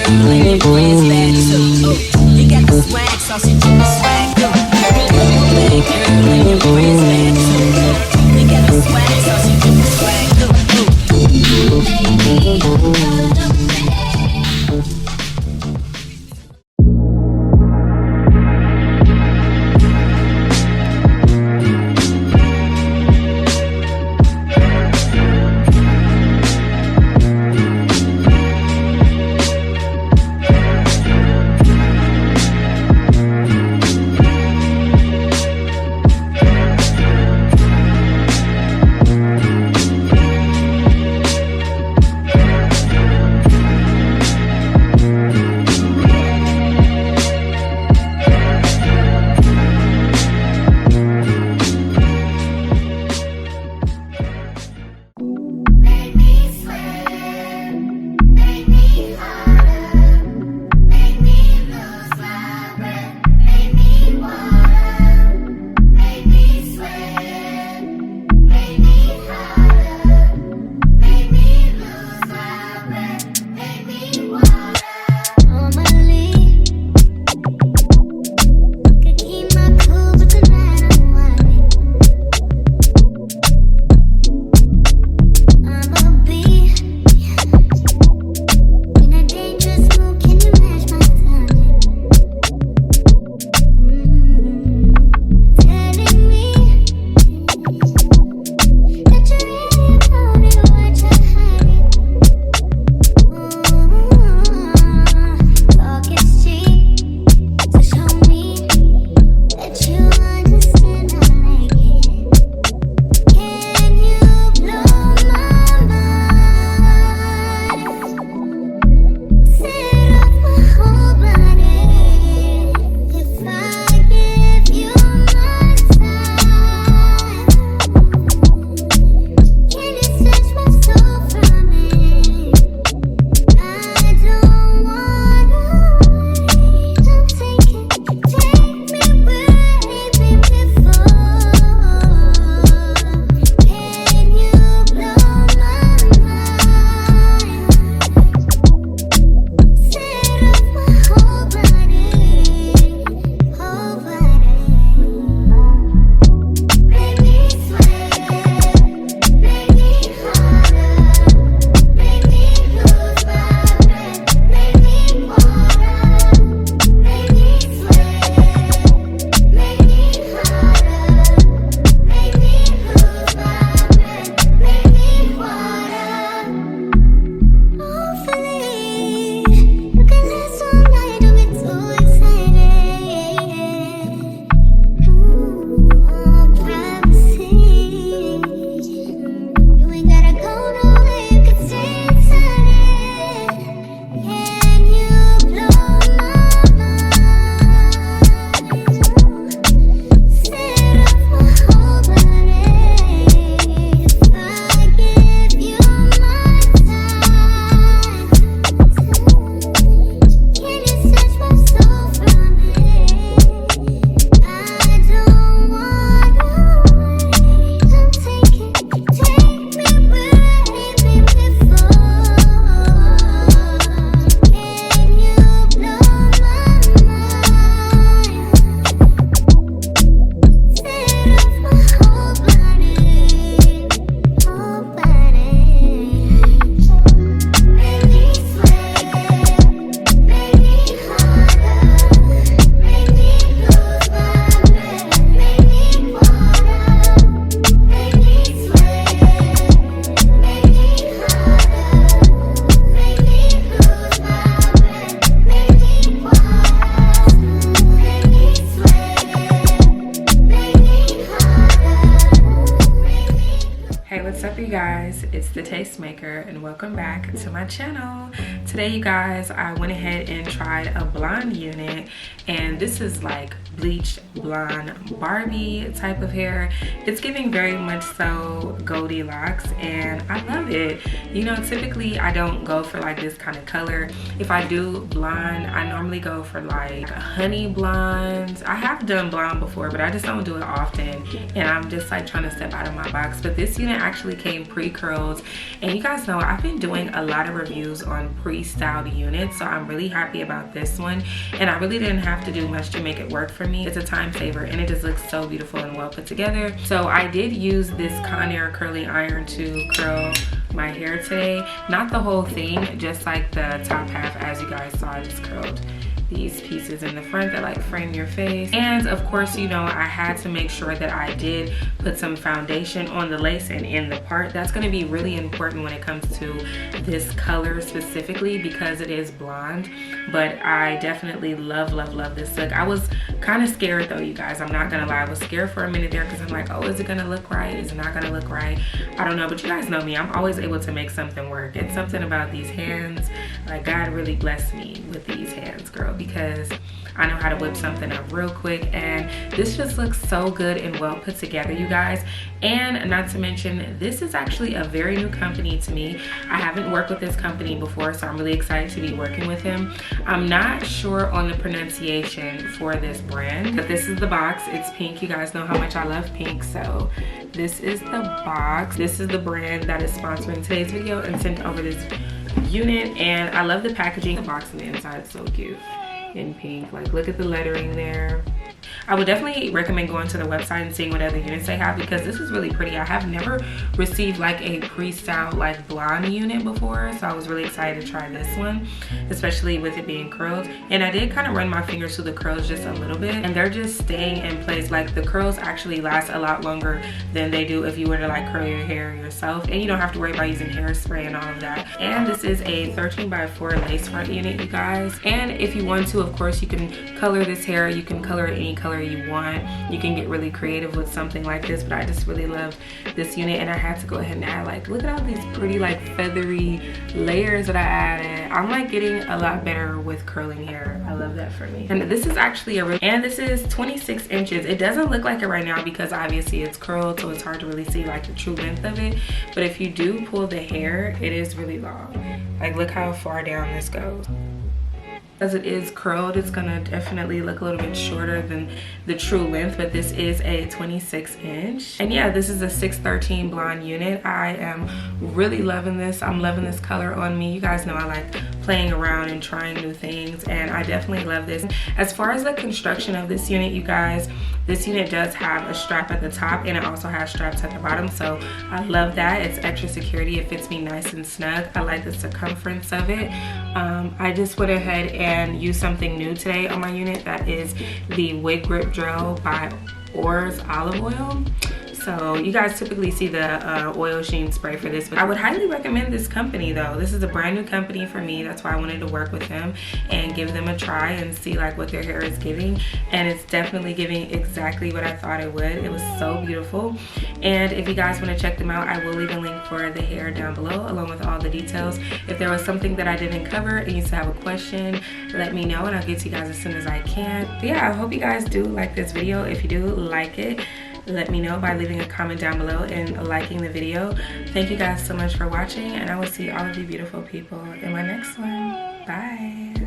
girl and your friends bad too. You got the swag, so she do the swag too. Bad girl and your friends bad too. You got the swag, so she do the swag too. Baby, you're the best. guys, it's the Tastemaker and welcome back to my channel. Today you guys, I went ahead and tried a blonde unit, and this is like bleached blonde Barbie type of hair. It's giving very much so Goldilocks, and I love it. You know, typically I don't go for like this kind of color. If I do blonde, I normally go for like a honey blonde. I have done blonde before, but I just don't do it often, and I'm just like trying to step out of my box. But this unit actually came pre-curled, and And you guys know I've been doing a lot of reviews on pre-styled units, so I'm really happy about this one. And I really didn't have to do much to make it work for me. It's a time saver and it just looks so beautiful and well put together. So I did use this Conair curling iron to curl my hair today. Not the whole thing, just like the top half. As you guys saw, I just curled these pieces in the front that like frame your face. And of course, you know, I had to make sure that I did put some foundation on the lace and in the part. That's going to be really important when it comes to this color specifically, because it is blonde. But I definitely love this look. I was kind of scared though, you guys, I'm not gonna lie. I was scared for a minute there because I'm like, oh, is it gonna look right? Is it not gonna look right? I don't know, but you guys know me, I'm always able to make something work. It's something about these hands. Like, God really blessed me with these hands, girl, because I know how to whip something up real quick. And this just looks so good and well put together, you guys. And not to mention, this is actually a very new company to me. I haven't worked with this company before, so I'm really excited to be working with him. I'm not sure on the pronunciation for this brand, but this is the box. It's pink. You guys know how much I love pink, so this is the box. This is the brand that is sponsoring today's video and sent over this unit. And I love the packaging. The box on the inside is so cute in pink. Like, look at the lettering there. I would definitely recommend going to the website and seeing what other units they have, because this is really pretty. I have never received like a pre-styled like blonde unit before, so I was really excited to try this one, especially with it being curled. And I did kind of run my fingers through the curls just a little bit, and they're just staying in place. Like, the curls actually last a lot longer than they do if you were to like curl your hair yourself, and you don't have to worry about using hairspray and all of that. And this is a 13x4 lace front unit, you guys. And if you want to, of course, you can color this hair. You can color it any color you want. You can get really creative with something like this, but I just really love this unit, and I had to go ahead and add, like, look at all these pretty like feathery layers that I added. I'm like getting a lot better with curling hair. I love that for me. And this is actually and this is 26 inches. It doesn't look like it right now because obviously it's curled, so it's hard to really see like the true length of it. But if you do pull the hair, it is really long. Like, look how far down this goes. As it is curled, it's gonna definitely look a little bit shorter than the true length, but this is a 26 inch. And yeah, this is a 613 blonde unit. I am really loving this. I'm loving this color on me. You guys know I like playing around and trying new things, and I definitely love this. As far as the construction of this unit, you guys, this unit does have a strap at the top, and it also has straps at the bottom, so I love that. It's extra security. It fits me nice and snug. I like the circumference of it. I just went ahead and used something new today on my unit. That is the Wig Grip Gel by Oars Olive Oil. So you guys typically see the oil sheen spray for this, but I would highly recommend this company though. This is a brand new company for me. That's why I wanted to work with them and give them a try and see like what their hair is giving. And it's definitely giving exactly what I thought it would. It was so beautiful. And if you guys want to check them out, I will leave a link for the hair down below along with all the details. If there was something that I didn't cover and you still have a question, let me know and I'll get to you guys as soon as I can. But yeah, I hope you guys do like this video. If you do like it, let me know by leaving a comment down below and liking the video. Thank you guys so much for watching, and I will see all of you beautiful people in my next one. Bye.